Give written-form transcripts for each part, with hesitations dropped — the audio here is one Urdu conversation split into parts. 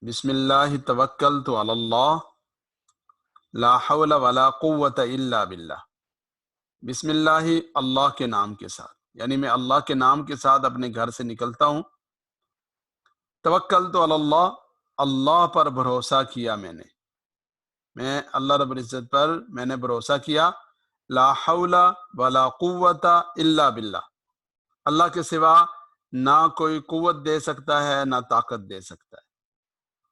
بسم اللہ توکلت علی اللہ لا حول ولا قوت الا باللہ۔ بسم اللہ، اللہ کے نام کے ساتھ، یعنی میں اللہ کے نام کے ساتھ اپنے گھر سے نکلتا ہوں۔ توکلت علی اللہ، اللہ پر بھروسہ کیا میں اللہ رب العزت پر میں نے بھروسہ کیا۔ لا حول ولا قوت الا باللہ، اللہ کے سوا نہ کوئی قوت دے سکتا ہے نہ طاقت دے سکتا ہے،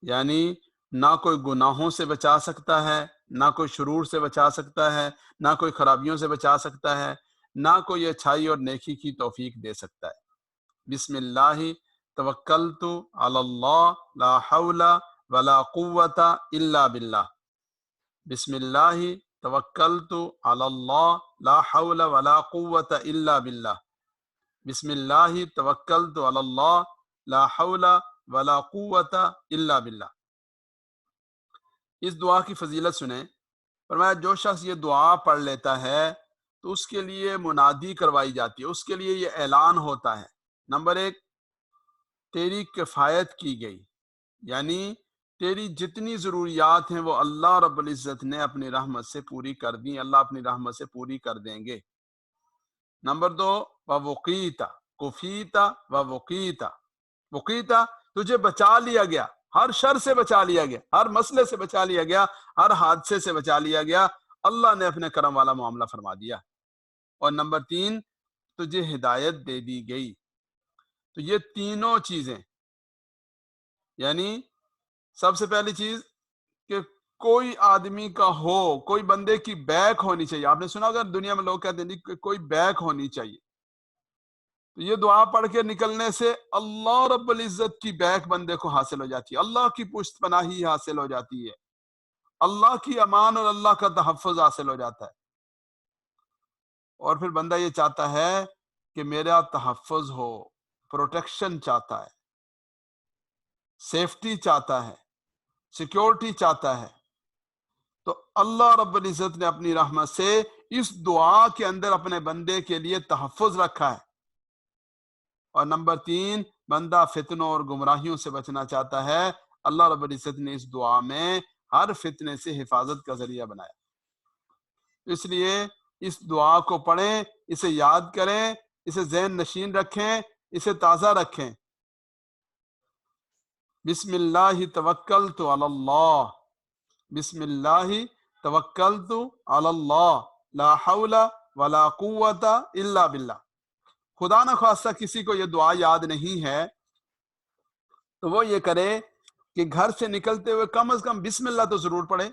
یعنی نہ کوئی گناہوں سے بچا سکتا ہے، نہ کوئی شرور سے بچا سکتا ہے، نہ کوئی خرابیوں سے بچا سکتا ہے، نہ کوئی اچھائی اور نیکی کی توفیق دے سکتا ہے۔ بسم اللہ توکلت علی اللہ لا حول ولا قوت الا باللہ۔ بسم اللہ توکلت علی اللہ لا حول ولا قوت الا باللہ۔ بسم اللہ توکلت علی اللہ لا حول ولا قوت الا باللہ۔ اس دعا کی فضیلت سنیں۔ فرمایا جو شخص یہ دعا پڑھ لیتا ہے تو اس کے لیے منادی کروائی جاتی ہے، اس کے لیے یہ اعلان ہوتا ہے، نمبر 1، تیری کفایت کی گئی، یعنی تیری جتنی ضروریات ہیں وہ اللہ رب العزت نے اپنی رحمت سے پوری کر دی، اللہ اپنی رحمت سے پوری کر دیں گے۔ نمبر 2، وَوُقِيتَ، کفیتا وَوُقِيتَ، وقیتا تجھے بچا لیا گیا، ہر شر سے بچا لیا گیا، ہر مسئلے سے بچا لیا گیا، ہر حادثے سے بچا لیا گیا، اللہ نے اپنے کرم والا معاملہ فرما دیا۔ اور نمبر 3، تجھے ہدایت دے دی گئی۔ تو یہ تینوں چیزیں، یعنی سب سے پہلی چیز کہ کوئی آدمی کا ہو، کوئی بندے کی بیک ہونی چاہیے۔ آپ نے سنا اگر دنیا میں لوگ کہتے ہیں کہ کوئی بیک ہونی چاہیے، تو یہ دعا پڑھ کے نکلنے سے اللہ رب العزت کی بیک بندے کو حاصل ہو جاتی ہے، اللہ کی پشت پناہی حاصل ہو جاتی ہے، اللہ کی امان اور اللہ کا تحفظ حاصل ہو جاتا ہے۔ اور پھر بندہ یہ چاہتا ہے کہ میرا تحفظ ہو، پروٹیکشن چاہتا ہے، سیفٹی چاہتا ہے، سیکیورٹی چاہتا ہے، تو اللہ رب العزت نے اپنی رحمت سے اس دعا کے اندر اپنے بندے کے لیے تحفظ رکھا ہے۔ اور نمبر 3، بندہ فتنوں اور گمراہیوں سے بچنا چاہتا ہے، اللہ رب العزت نے اس دعا میں ہر فتنے سے حفاظت کا ذریعہ بنایا۔ اس لیے اس دعا کو پڑھیں، اسے یاد کریں، اسے ذہن نشین رکھیں، اسے تازہ رکھیں۔ بسم اللہ توکلت علی اللہ، بسم اللہ توکلت علی اللہ لا حول ولا قوت الا باللہ۔ خدا نہ خواستہ کسی کو یہ دعا یاد نہیں ہے تو وہ یہ کرے کہ گھر سے نکلتے ہوئے کم از کم بسم اللہ تو ضرور پڑھے،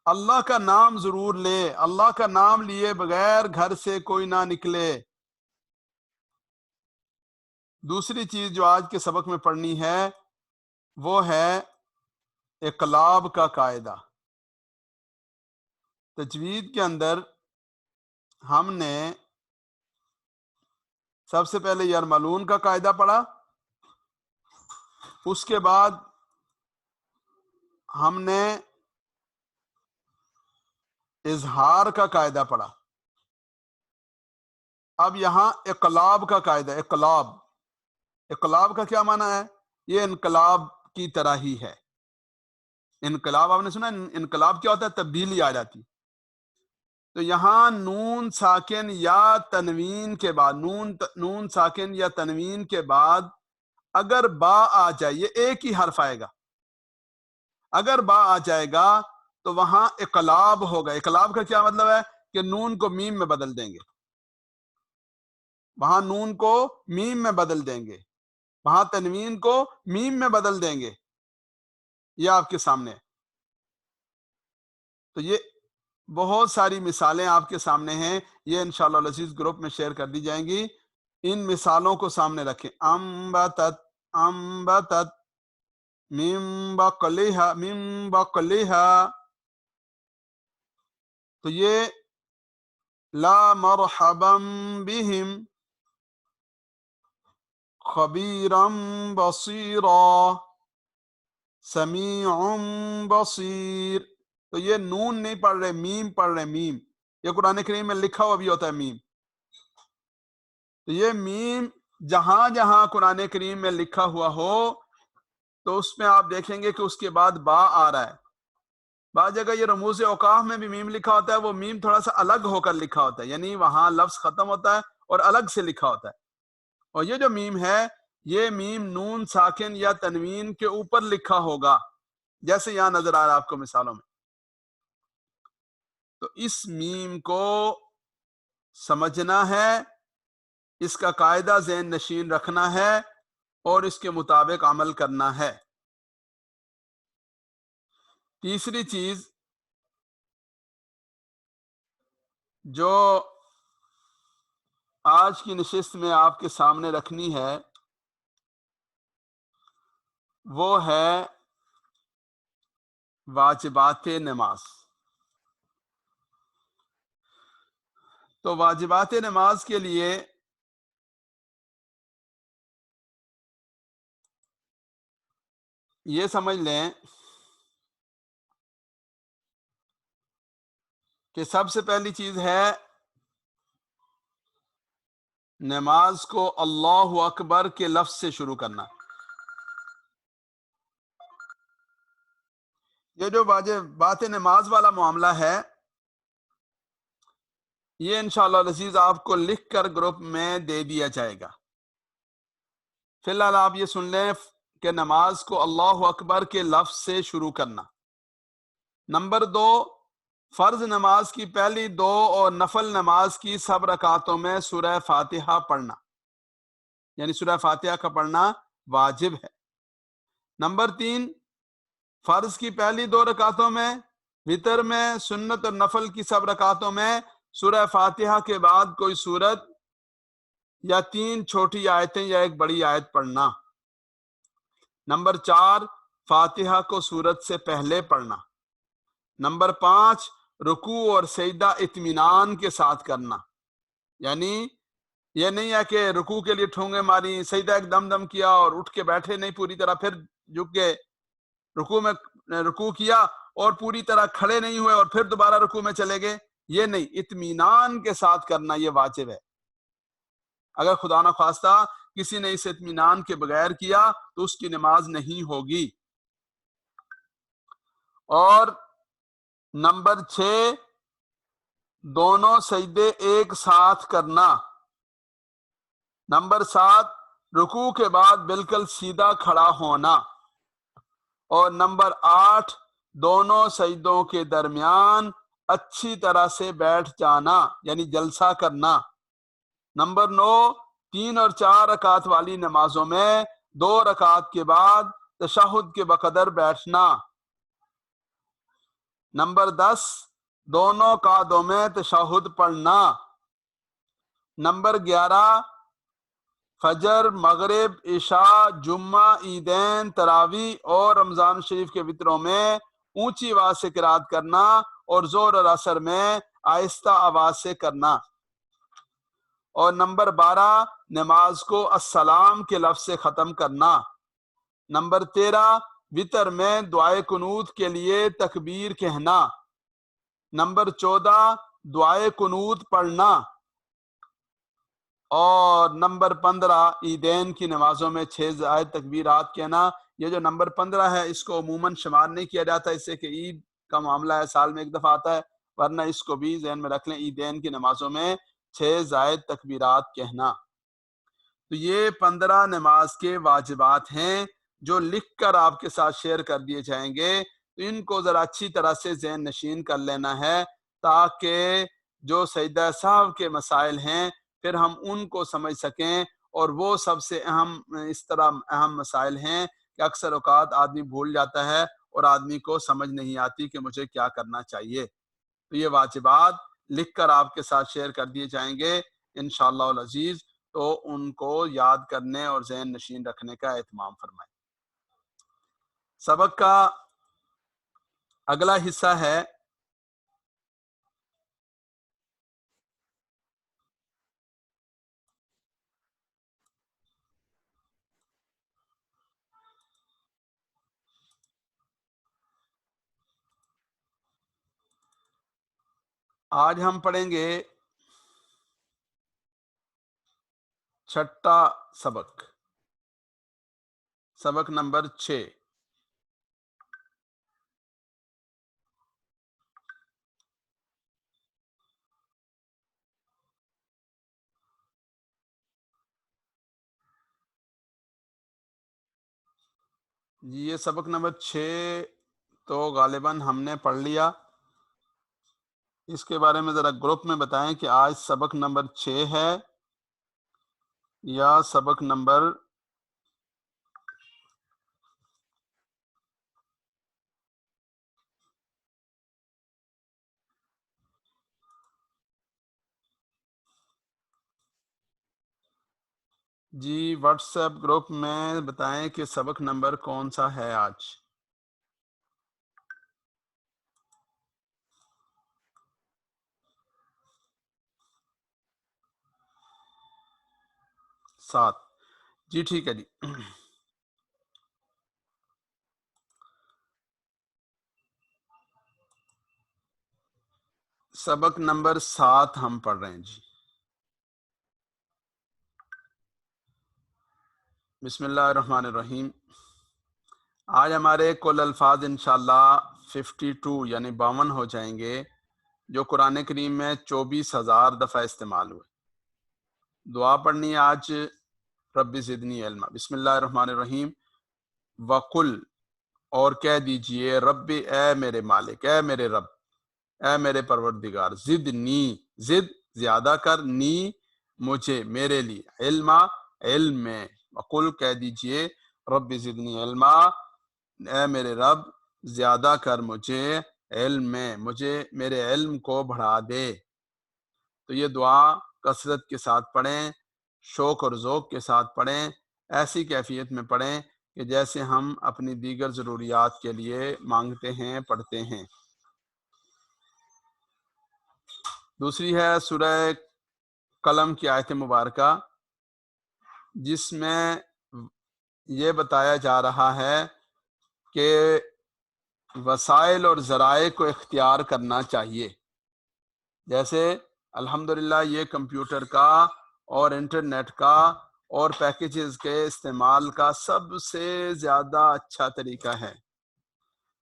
اللہ کا نام ضرور لے، اللہ کا نام لیے بغیر گھر سے کوئی نہ نکلے۔ دوسری چیز جو آج کے سبق میں پڑھنی ہے وہ ہے اقلاب کا قاعدہ۔ تجوید کے اندر ہم نے سب سے پہلے یرملون کا قاعدہ پڑھا، اس کے بعد ہم نے اظہار کا قاعدہ پڑھا، اب یہاں اقلاب کا قاعدہ۔ اقلاب کا کیا معنی ہے؟ یہ انقلاب کی طرح ہی ہے۔ انقلاب آپ نے سنا، انقلاب کیا ہوتا ہے؟ تبدیلی آ جاتی۔ تو یہاں نون ساکن یا تنوین کے بعد، نون ساکن یا تنوین کے بعد اگر با آ جائے، یہ ایک ہی حرف آئے گا، اگر با آ جائے گا تو وہاں اقلاب ہوگا۔ اقلاب کا کیا مطلب ہے؟ کہ نون کو میم میں بدل دیں گے، وہاں نون کو میم میں بدل دیں گے، وہاں تنوین کو میم میں بدل دیں گے۔ یہ آپ کے سامنے، تو یہ بہت ساری مثالیں آپ کے سامنے ہیں، یہ انشاءاللہ العزیز گروپ میں شیئر کر دی جائیں گی۔ ان مثالوں کو سامنے رکھیں۔ انبتت، انبتت من بقلها، من بقلها، تو یہ لا مرحبا بهم خبیرا بصیرا سمیع بصیر، تو یہ نون نہیں پڑھ رہے، میم پڑھ رہے، میم۔ یہ قرآن کریم میں لکھا ہوا بھی ہوتا ہے میم، تو یہ میم جہاں جہاں قرآن کریم میں لکھا ہوا ہو تو اس میں آپ دیکھیں گے کہ اس کے بعد با آ رہا ہے. بعض جگہ یہ رموز اوقاف میں بھی میم لکھا ہوتا ہے، وہ میم تھوڑا سا الگ ہو کر لکھا ہوتا ہے، یعنی وہاں لفظ ختم ہوتا ہے اور الگ سے لکھا ہوتا ہے. اور یہ جو میم ہے یہ میم نون ساکن یا تنوین کے اوپر لکھا ہوگا، جیسے یہاں نظر آ رہا ہے آپ کو مثالوں میں. تو اس میم کو سمجھنا ہے، اس کا قاعدہ ذہن نشین رکھنا ہے اور اس کے مطابق عمل کرنا ہے. تیسری چیز جو آج کی نشست میں آپ کے سامنے رکھنی ہے وہ ہے واجبات نماز. تو واجبات نماز کے لیے یہ سمجھ لیں کہ سب سے پہلی چیز ہے نماز کو اللہ اکبر کے لفظ سے شروع کرنا. یہ جو واجبات نماز والا معاملہ ہے یہ انشاءاللہ العزیز آپ کو لکھ کر گروپ میں دے دیا جائے گا. فی الحال آپ یہ سن لیں کہ نماز کو اللہ اکبر کے لفظ سے شروع کرنا. نمبر 2، فرض نماز کی پہلی 2 اور نفل نماز کی سب رکعتوں میں سورہ فاتحہ پڑھنا، یعنی سورہ فاتحہ کا پڑھنا واجب ہے. نمبر 3، فرض کی پہلی 2 رکعتوں میں، وتر میں، سنت اور نفل کی سب رکعتوں میں سورہ فاتحہ کے بعد کوئی سورت یا 3 چھوٹی آیتیں یا ایک بڑی آیت پڑھنا. نمبر 4، فاتحہ کو سورت سے پہلے پڑھنا. نمبر 5، رکوع اور سجدہ اطمینان کے ساتھ کرنا، یعنی یہ نہیں ہے کہ رکوع کے لیے ٹھونگے ماری، سجدہ ایک دم دم کیا اور اٹھ کے بیٹھے نہیں پوری طرح، پھر جھک گئے رکوع میں، رکوع کیا اور پوری طرح کھڑے نہیں ہوئے اور پھر دوبارہ رکوع میں چلے گئے. یہ نہیں، اطمینان کے ساتھ کرنا یہ واجب ہے. اگر خدا نخواستہ کسی نے اس اطمینان کے بغیر کیا تو اس کی نماز نہیں ہوگی. اور نمبر 6، دونوں سجدے ایک ساتھ کرنا. نمبر 7، رکوع کے بعد بالکل سیدھا کھڑا ہونا. اور نمبر 8، دونوں سجدوں کے درمیان اچھی طرح سے بیٹھ جانا، یعنی جلسہ کرنا. نمبر 9، 3 اور 4 رکعت والی نمازوں میں 2 رکعت کے بعد تشہد کے بقدر بیٹھنا. نمبر 10، دونوں قعدوں میں تشہد پڑھنا. نمبر 11، فجر، مغرب، عشاء، جمعہ، عیدین، تراویح اور رمضان شریف کے وطروں میں اونچی آواز سے قرات کرنا اور ظہر اور عصر میں آہستہ آواز سے کرنا. اور نمبر 12، نماز کو السلام کے لفظ سے ختم کرنا. نمبر 13، وطر میں دعائے قنوت کے لیے تکبیر کہنا. نمبر 14، دعائے قنوت پڑھنا. اور نمبر 15، عیدین کی نمازوں میں 6 زائد تکبیرات کہنا. یہ جو نمبر 15 ہے اس کو عموماً شمار نہیں کیا جاتا، اس سے کہ عید کا معاملہ ہے، سال میں ایک دفعہ آتا ہے، ورنہ اس کو بھی ذہن میں رکھ لیں، عیدین کی نمازوں میں 6 زائد تکبیرات کہنا. تو یہ 15 نماز کے واجبات ہیں جو لکھ کر آپ کے ساتھ شیئر کر دیے جائیں گے. تو ان کو ذرا اچھی طرح سے ذہن نشین کر لینا ہے تاکہ جو سجدہ سہو کے مسائل ہیں پھر ہم ان کو سمجھ سکیں. اور وہ سب سے اہم اس طرح اہم مسائل ہیں کہ اکثر اوقات آدمی بھول جاتا ہے اور آدمی کو سمجھ نہیں آتی کہ مجھے کیا کرنا چاہیے. تو یہ واجبات لکھ کر آپ کے ساتھ شیئر کر دیے جائیں گے انشاءاللہ العزیز. تو ان کو یاد کرنے اور ذہن نشین رکھنے کا اہتمام فرمائیں. سبق کا اگلا حصہ ہے آج ہم پڑھیں گے 6واں سبق. سبق نمبر 6۔ جی یہ سبق نمبر 6 تو غالباً ہم نے پڑھ لیا۔ اس کے بارے میں ذرا گروپ میں بتائیں کہ آج سبق نمبر 6 ہے یا سبق نمبر جی واٹس ایپ گروپ میں بتائیں کہ سبق نمبر کون سا ہے آج۔ 7 جی ٹھیک ہے جی۔ سبق نمبر 7 ہم پڑھ رہے ہیں جی۔ بسم اللہ الرحمن الرحیم۔ آج ہمارے کل الفاظ انشاءاللہ 52 یعنی 52 ہو جائیں گے، جو قرآن کریم میں 24,000 دفعہ استعمال ہوئے۔ دعا پڑھنی ہے آج، رب زدنی علما۔ بسم اللہ الرحمن الرحیم۔ وقل اور کہہ دیجئے، رب اے میرے مالک، اے میرے رب، اے میرے پروردگار، زدنی زد زیادہ کر، نی مجھے، میرے لیے، علما علم میں، وقل کہہ دیجئے، رب زدنی علما، اے میرے رب زیادہ کر مجھے علم میں، مجھے میرے علم کو بڑھا دے۔ تو یہ دعا کثرت کے ساتھ پڑھیں، شوق اور ذوق کے ساتھ پڑھیں، ایسی کیفیت میں پڑھیں کہ جیسے ہم اپنی دیگر ضروریات کے لیے مانگتے ہیں، پڑھتے ہیں۔ دوسری ہے سورہ قلم کی آیت مبارکہ، جس میں یہ بتایا جا رہا ہے کہ وسائل اور ذرائع کو اختیار کرنا چاہیے۔ جیسے الحمدللہ یہ کمپیوٹر کا اور انٹرنیٹ کا اور پیکیجز کے استعمال کا سب سے زیادہ اچھا طریقہ ہے۔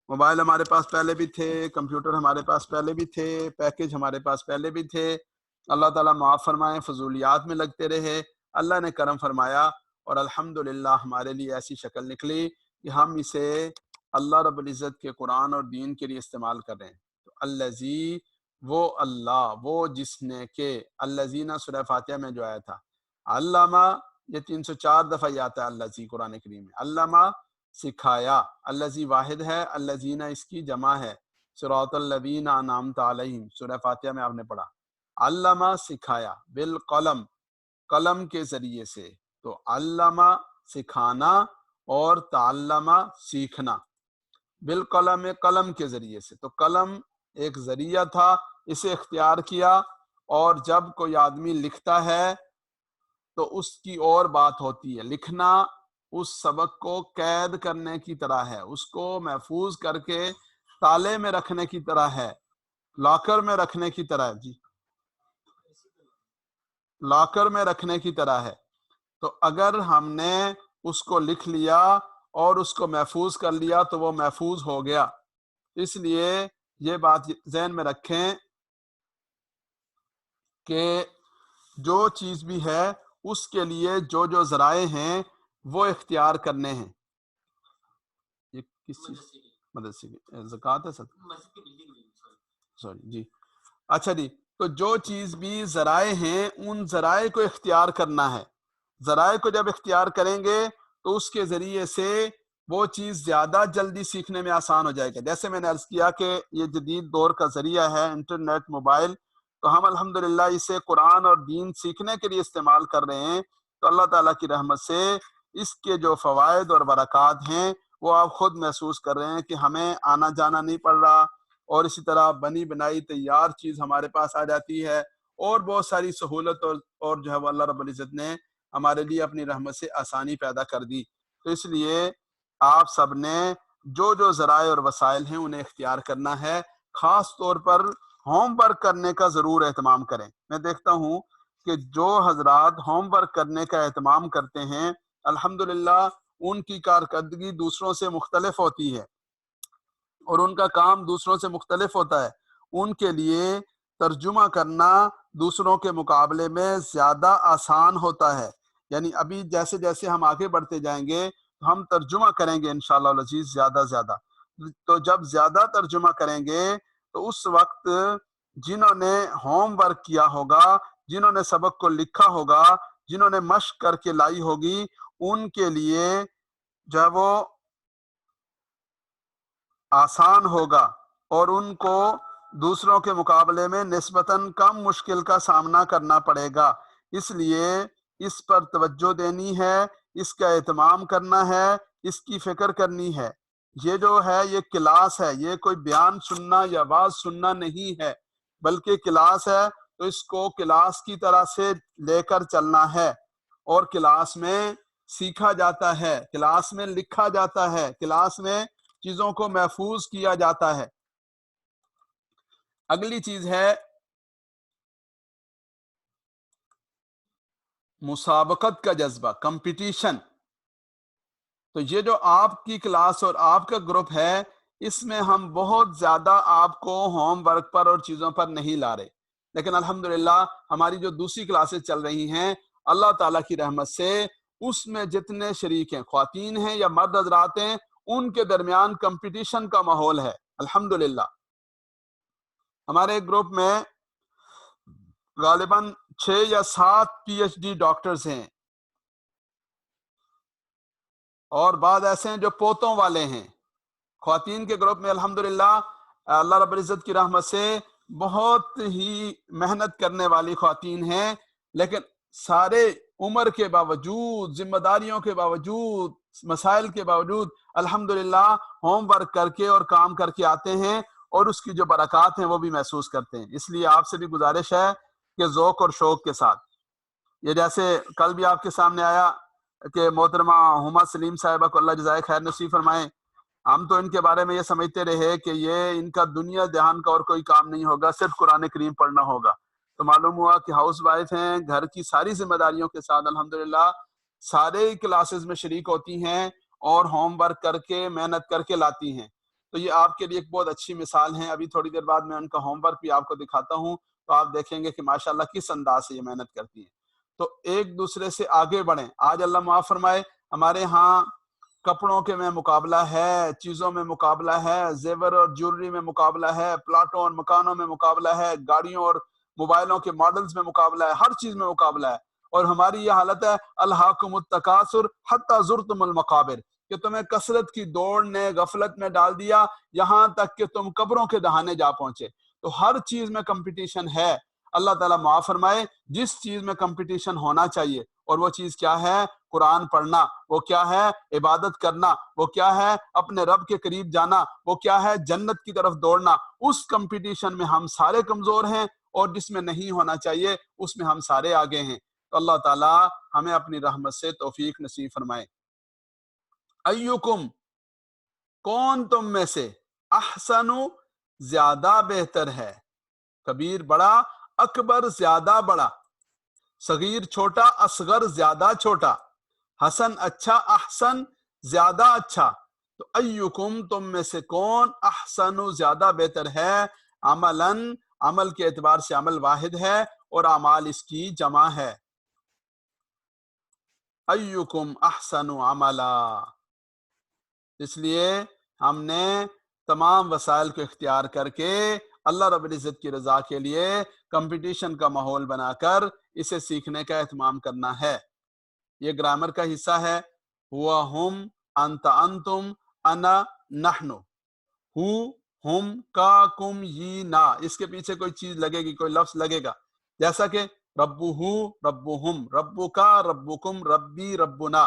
موبائل ہمارے پاس پہلے بھی تھے، کمپیوٹر ہمارے پاس پہلے بھی تھے، پیکیج ہمارے پاس پہلے بھی تھے۔ اللہ تعالیٰ معاف فرمائیں، فضولیات میں لگتے رہے، اللہ نے کرم فرمایا اور الحمدللہ ہمارے لیے ایسی شکل نکلی کہ ہم اسے اللہ رب العزت کے قرآن اور دین کے لیے استعمال کر رہے ہیں۔ تو الذی، وہ اللہ، وہ جس نے کہ، الذین سورہ فاتحہ میں جو آیا تھا، علامہ، یہ 304 دفعہ یہ آتا ہے الذی قرآن کریم میں۔ علامہ سکھایا، الذی واحد ہے، الذین اس کی جمع ہے، صراط الذین انعمت علیہم سورہ فاتحہ میں آپ نے پڑھا۔ علامہ سکھایا، بالقلم قلم کے ذریعے سے، تو علامہ سکھانا اور تعلمہ سیکھنا، بالقلم قلم کے ذریعے سے، تو قلم ایک ذریعہ تھا، اسے اختیار کیا، اور جب کوئی آدمی لکھتا ہے تو اس کی اور بات ہوتی ہے۔ لکھنا اس سبق کو قید کرنے کی طرح ہے، اس کو محفوظ کر کے تالے میں رکھنے کی طرح ہے، لاکر میں رکھنے کی طرح ہے جی، لاکر میں رکھنے کی طرح ہے۔ تو اگر ہم نے اس کو لکھ لیا اور اس کو محفوظ کر لیا تو وہ محفوظ ہو گیا۔ اس لیے یہ بات ذہن میں رکھیں کہ جو چیز بھی ہے اس کے لیے جو جو ذرائع ہیں وہ اختیار کرنے ہیں۔ یہ کس چیز؟ مدرسے کی زکوٰۃ ہے سر، سوری جی، اچھا جی، تو جو چیز بھی ذرائع ہیں ان ذرائع کو اختیار کرنا ہے۔ ذرائع کو جب اختیار کریں گے تو اس کے ذریعے سے وہ چیز زیادہ جلدی سیکھنے میں آسان ہو جائے گا۔ جیسے میں نے عرض کیا کہ یہ جدید دور کا ذریعہ ہے انٹرنیٹ، موبائل، تو ہم الحمدللہ اسے قرآن اور دین سیکھنے کے لیے استعمال کر رہے ہیں، تو اللہ تعالیٰ کی رحمت سے اس کے جو فوائد اور برکات ہیں وہ آپ خود محسوس کر رہے ہیں کہ ہمیں آنا جانا نہیں پڑ رہا، اور اسی طرح بنی بنائی تیار چیز ہمارے پاس آ جاتی ہے، اور بہت ساری سہولت اور جو ہے وہ اللہ رب العزت نے ہمارے لیے اپنی رحمت سے آسانی پیدا کر دی۔ تو اس لیے آپ سب نے جو جو ذرائع اور وسائل ہیں انہیں اختیار کرنا ہے۔ خاص طور پر ہوم ورک کرنے کا ضرور اہتمام کریں۔ میں دیکھتا ہوں کہ جو حضرات ہوم ورک کرنے کا اہتمام کرتے ہیں الحمدللہ ان کی کارکردگی دوسروں سے مختلف ہوتی ہے اور ان کا کام دوسروں سے مختلف ہوتا ہے، ان کے لیے ترجمہ کرنا دوسروں کے مقابلے میں زیادہ آسان ہوتا ہے۔ یعنی ابھی جیسے جیسے ہم آگے بڑھتے جائیں گے ہم ترجمہ کریں گے انشاءاللہ العزیز زیادہ زیادہ، تو جب زیادہ ترجمہ کریں گے تو اس وقت جنہوں نے ہوم ورک کیا ہوگا، جنہوں نے سبق کو لکھا ہوگا، جنہوں نے مشق کر کے لائی ہوگی، ان کے لیے جو ہے وہ آسان ہوگا اور ان کو دوسروں کے مقابلے میں نسبتاً کم مشکل کا سامنا کرنا پڑے گا۔ اس لیے اس پر توجہ دینی ہے، اس کا اہتمام کرنا ہے، اس کی فکر کرنی ہے۔ یہ جو ہے یہ کلاس ہے، یہ کوئی بیان سننا یا واز سننا نہیں ہے، بلکہ کلاس ہے تو اس کو کلاس کی طرح سے لے کر چلنا ہے، اور کلاس میں سیکھا جاتا ہے، کلاس میں لکھا جاتا ہے، کلاس میں چیزوں کو محفوظ کیا جاتا ہے۔ اگلی چیز ہے مسابقت کا جذبہ، کمپٹیشن۔ تو یہ جو آپ کی کلاس اور آپ کا گروپ ہے، اس میں ہم بہت زیادہ آپ کو ہوم ورک پر اور چیزوں پر نہیں لا رہے، لیکن الحمدللہ ہماری جو دوسری کلاسز چل رہی ہیں اللہ تعالیٰ کی رحمت سے اس میں جتنے شریک ہیں، خواتین ہیں یا مرد حضرات ہیں، ان کے درمیان کمپٹیشن کا ماحول ہے الحمدللہ۔ ہمارے گروپ میں غالباً 6 یا 7 پی ایچ ڈی ڈاکٹرز ہیں، اور بعض ایسے ہیں جو پوتوں والے ہیں۔ خواتین کے گروپ میں الحمدللہ اللہ رب العزت کی رحمت سے بہت ہی محنت کرنے والی خواتین ہیں، لیکن سارے عمر کے باوجود، ذمہ داریوں کے باوجود، مسائل کے باوجود الحمدللہ ہوم ورک کر کے اور کام کر کے آتے ہیں، اور اس کی جو برکات ہیں وہ بھی محسوس کرتے ہیں۔ اس لیے آپ سے بھی گزارش ہے کہ ذوق اور شوق کے ساتھ، یہ جیسے کل بھی آپ کے سامنے آیا کہ محترمہ ہما سلیم صاحبہ کو اللہ جزائے خیر نصیب فرمائے، ہم تو ان کے بارے میں یہ سمجھتے رہے کہ یہ ان کا دنیا جہان کا اور کوئی کام نہیں ہوگا، صرف قرآن کریم پڑھنا ہوگا، تو معلوم ہوا کہ ہاؤس وائف ہیں، گھر کی ساری ذمہ داریوں کے ساتھ الحمدللہ سارے کلاسز میں شریک ہوتی ہیں اور ہوم ورک کر کے محنت کر کے لاتی ہیں۔ تو یہ آپ کے لیے ایک بہت اچھی مثال ہیں۔ ابھی تھوڑی دیر بعد میں ان کا ہوم ورک بھی آپ کو دکھاتا ہوں، تو آپ دیکھیں گے کہ ماشاءاللہ کس انداز سے یہ محنت کرتی ہیں۔ تو ایک دوسرے سے آگے بڑھیں۔ آج اللہ معاف فرمائے ہمارے ہاں کپڑوں کے میں مقابلہ ہے، چیزوں میں مقابلہ ہے، زیور اور جیولری میں مقابلہ ہے، پلاٹوں اور مکانوں میں مقابلہ ہے، گاڑیوں اور موبائلوں کے ماڈلز میں مقابلہ ہے، ہر چیز میں مقابلہ ہے، اور ہماری یہ حالت ہے الہاکم التکاثر حتی زرتم المقابر، کہ تمہیں کثرت کی دوڑ نے غفلت میں ڈال دیا یہاں تک کہ تم قبروں کے دہانے جا پہنچے۔ تو ہر چیز میں کمپٹیشن ہے۔ اللہ تعالیٰ معاف فرمائے، جس چیز میں کمپٹیشن ہونا چاہیے، اور وہ چیز کیا ہے؟ قرآن پڑھنا، وہ کیا ہے؟ عبادت کرنا، وہ کیا ہے؟ اپنے رب کے قریب جانا، وہ کیا ہے؟ جنت کی طرف دوڑنا۔ اس کمپٹیشن میں ہم سارے کمزور ہیں، اور جس میں نہیں ہونا چاہیے اس میں ہم سارے آگے ہیں۔ تو اللہ تعالیٰ ہمیں اپنی رحمت سے توفیق نصیب فرمائے۔ ایکم، کون تم میں سے، احسن، زیادہ بہتر ہے، کبیر بڑا، اکبر زیادہ بڑا، صغیر چھوٹا، اصغر زیادہ چھوٹا، حسن اچھا، احسن زیادہ اچھا۔ تو ایکم، تم میں سے کون، احسن زیادہ بہتر ہے، عملاً، عمل کے اعتبار سے عمل واحد ہے اور اعمال اس کی جمع ہے۔ ایکم احسن عملا، اس لیے ہم نے تمام وسائل کو اختیار کر کے اللہ رب العزت کی رضا کے لیے کمپٹیشن کا ماحول بنا کر اسے سیکھنے کا اہتمام کرنا ہے۔ یہ گرامر کا حصہ ہے۔ ہوا، ہم، انت، انتم، انا، نحن، ہو، ہم، کا، کم، یہ، نا، اس کے پیچھے کوئی چیز لگے گی، کوئی لفظ لگے گا، جیسا کہ ربو ہو، ربو ہم، ربو کا، ربکم، ربی، ربنا،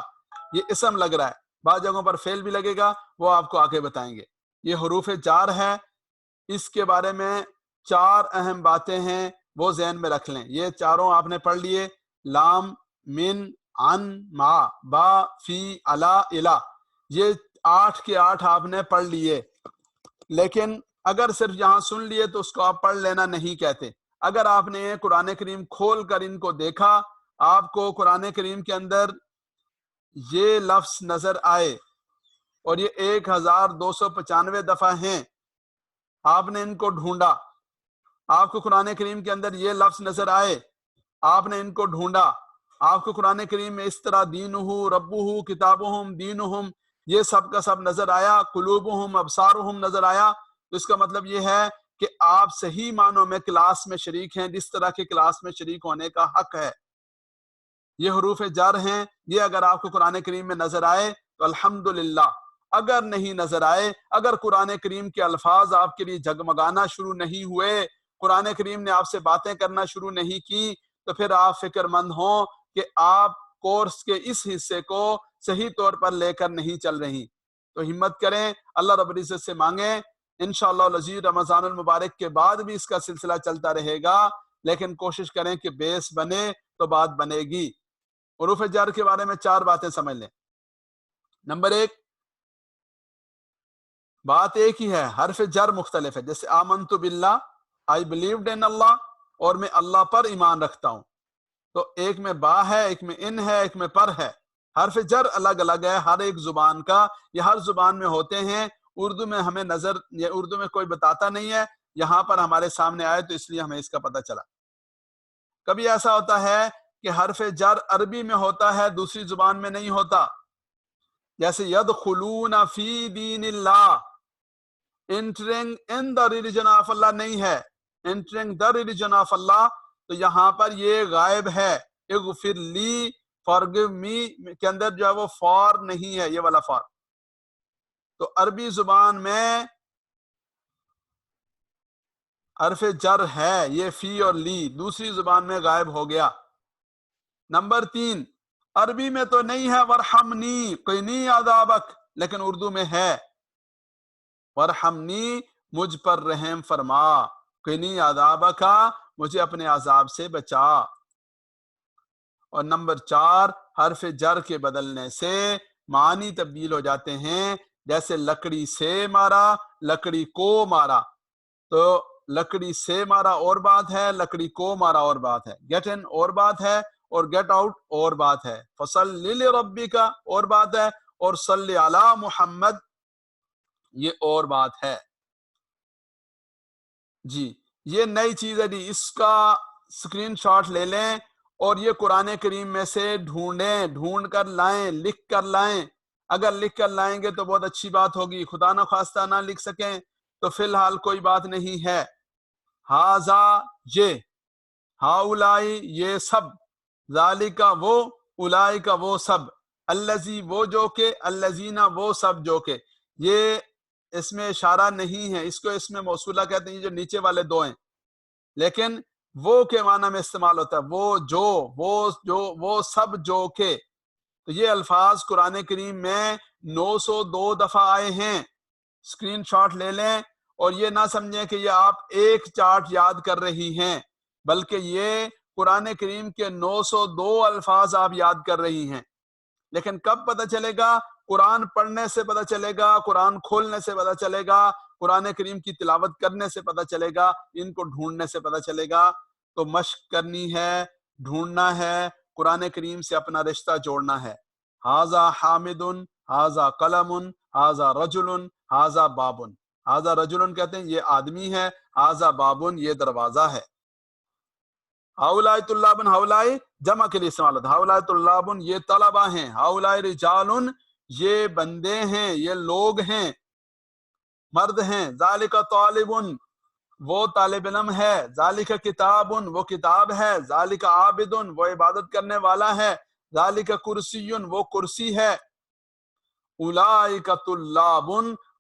یہ اسم لگ رہا ہے۔ بعض جگہوں پر فعل بھی لگے گا، وہ آپ کو آگے بتائیں گے۔ یہ حروف جار ہے، اس کے بارے میں 4 اہم باتیں ہیں، وہ ذہن میں رکھ لیں۔ یہ چاروں آپ نے پڑھ لیے، لام، من، عن، ما، با، فی، علا، الا، یہ 8 کے 8 آپ نے پڑھ لیے، لیکن اگر صرف یہاں سن لیے تو اس کو آپ پڑھ لینا نہیں کہتے۔ اگر آپ نے قرآن کریم کھول کر ان کو دیکھا، آپ کو قرآن کریم کے اندر یہ لفظ نظر آئے اور یہ 1295 دفعہ ہیں، آپ نے ان کو ڈھونڈا، آپ کو قرآن کریم کے اندر یہ لفظ نظر آئے، آپ نے ان کو ڈھونڈا، آپ کو قرآن کریم میں اس طرح دینہ ربہ کتابہم دینہم یہ سب کا سب نظر آیا، قلوبہم ابصارہم نظر آیا، تو اس کا مطلب یہ ہے کہ آپ صحیح معنوں میں کلاس میں شریک ہیں، جس طرح کے کلاس میں شریک ہونے کا حق ہے۔ یہ حروف جر ہیں، یہ اگر آپ کو قرآن کریم میں نظر آئے تو الحمدللہ، اگر نہیں نظر آئے، اگر قرآن کریم کے الفاظ آپ کے لیے جگمگانا شروع نہیں ہوئے، قرآن کریم نے آپ سے باتیں کرنا شروع نہیں کی، تو پھر آپ فکر مند ہوں کہ آپ کورس کے اس حصے کو صحیح طور پر لے کر نہیں چل رہی۔ تو ہمت کریں، اللہ رب العزت سے مانگیں، انشاءاللہ العزیز رمضان المبارک کے بعد بھی اس کا سلسلہ چلتا رہے گا، لیکن کوشش کریں کہ بیس بنے تو بات بنے گی۔ حروف جر کے بارے میں 4 باتیں سمجھ لیں۔ نمبر 1، بات ایک ہی ہے، حرف جر مختلف ہے، جیسے آمنت باللہ، I believed in اللہ، اور میں اللہ پر ایمان رکھتا ہوں، تو ایک میں با ہے، ایک میں ان ہے، ایک میں پر ہے۔ حرف جر الگ الگ ہے ہر ایک زبان کا، یہ ہر زبان میں ہوتے ہیں، اردو میں ہمیں نظر، یہ اردو میں کوئی بتاتا نہیں ہے، یہاں پر ہمارے سامنے آئے تو اس لیے ہمیں اس کا پتہ چلا۔ کبھی ایسا ہوتا ہے کہ حرف جر عربی میں ہوتا ہے، دوسری زبان میں نہیں ہوتا، جیسے یدخلون فی دین اللہ، entering in the religion of اللہ نہیں ہے، entering the religion of اللہ، تو یہاں پر یہ غائب ہے۔ اغفر لی، forgive me کے اندر جو ہے وہ فار نہیں ہے، یہ والا فار۔ تو عربی زبان میں حرف جر ہے، یہ فی اور لی، دوسری زبان میں غائب ہو گیا۔ نمبر 3، عربی میں تو نہیں ہے ورحمنی قنی عذابک، لیکن اردو میں ہے ورحمنی مجھ پر رحم فرما، قنی عذابک مجھے اپنے عذاب سے بچا۔ اور نمبر 4، حرف جر کے بدلنے سے معنی تبدیل ہو جاتے ہیں، جیسے لکڑی سے مارا، لکڑی کو مارا، تو لکڑی سے مارا اور بات ہے، لکڑی کو مارا اور بات ہے، گیٹ ان اور بات ہے، اور گیٹ آؤٹ اور بات ہے، فصلی لربک اور بات ہے، اور صلی علی محمد یہ اور بات ہے۔ جی یہ نئی چیز ہے جی، اس کا سکرین شاٹ لے لیں اور یہ قرآن کریم میں سے ڈھونڈیں، ڈھونڈ کر لائیں، لکھ کر لائیں۔ اگر لکھ کر لائیں گے تو بہت اچھی بات ہوگی، خدا نہ خواستہ نہ لکھ سکیں تو فی الحال کوئی بات نہیں ہے۔ ہاذا یہ، ہاؤلائی یہ سب، ذالکا وہ، اولائکا وہ سب، الذی وہ جو کہ، الذین وہ سب جو کہ، یہ اس میں اشارہ نہیں ہے، اس کو اس میں موصولہ کہتے ہیں جو نیچے والے 2 ہیں، لیکن وہ کے معنی میں استعمال ہوتا ہے، وہ جو، وہ سب جو کہ، تو یہ الفاظ قرآن کریم میں 902 دفعہ آئے ہیں۔ سکرین شاٹ لے لیں اور یہ نہ سمجھیں کہ یہ آپ ایک چارٹ یاد کر رہی ہیں، بلکہ یہ قرآن کریم کے 902 الفاظ آپ یاد کر رہی ہیں۔ لیکن کب پتہ چلے گا؟ قرآن پڑھنے سے پتہ چلے گا، قرآن کھولنے سے پتہ چلے گا، قرآن کریم کی تلاوت کرنے سے پتہ چلے گا، ان کو ڈھونڈنے سے پتہ چلے گا۔ تو مشق کرنی ہے، ڈھونڈنا ہے، قرآن کریم سے اپنا رشتہ جوڑنا ہے۔ ھذا حامد، ھذا قلم، ھذا رجل، ھذا باب۔ ھذا رجل کہتے ہیں یہ آدمی ہے، ھذا باب یہ دروازہ ہے۔ ہاؤلائی طلاب، ہاؤلائی جمع کے لیے استعمال ہوتا ہے، ہاؤلائی طلاب یہ طلبہ ہیں، ہاؤلائی رجال یہ بندے ہیں، یہ لوگ ہیں، مرد ہیں، ذالک طالب وہ طالب علم ہے، ذالک کتاب وہ کتاب ہے، ذالک عابد وہ عبادت کرنے والا ہے، ذالک کرسی وہ کرسی ہے، اولئک طلاب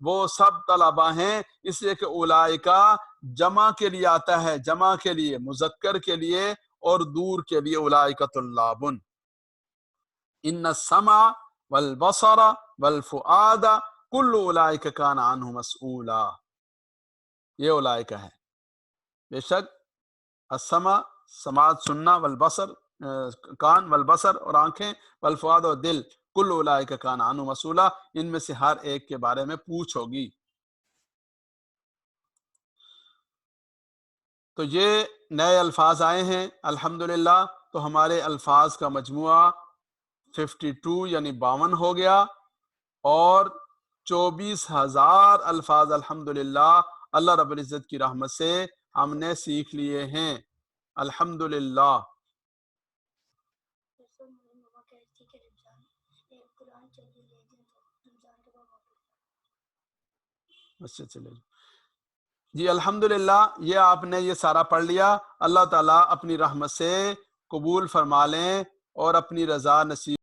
وہ سب طلبہ ہیں، اس لیے کہ اولئک جمع کے لیے آتا ہے، جمع کے لیے، مذکر کے لیے اور دور کے لیے، اولئک طلاب۔ ان السمع والبصر والفؤاد کل اولئک کان عنہ مسئولا، یہ اولئک ہے۔ بے شک السمع سماعت سننا، والبصر کان، والبصر اور آنکھیں، والفؤاد اور دل، کل اولئک کان عنہ مسئولا ان میں سے ہر ایک کے بارے میں پوچھ ہوگی۔ تو یہ نئے الفاظ آئے ہیں الحمدللہ، تو ہمارے الفاظ کا مجموعہ 52 یعنی 52 ہو گیا، اور 24,000 الفاظ الحمدللہ اللہ رب العزت کی رحمت سے ہم نے سیکھ لیے ہیں، الحمدللہ۔ اچھا چلے جی، الحمدللہ یہ آپ نے یہ سارا پڑھ لیا۔ اللہ تعالیٰ اپنی رحمت سے قبول فرما لیں اور اپنی رضا نصیب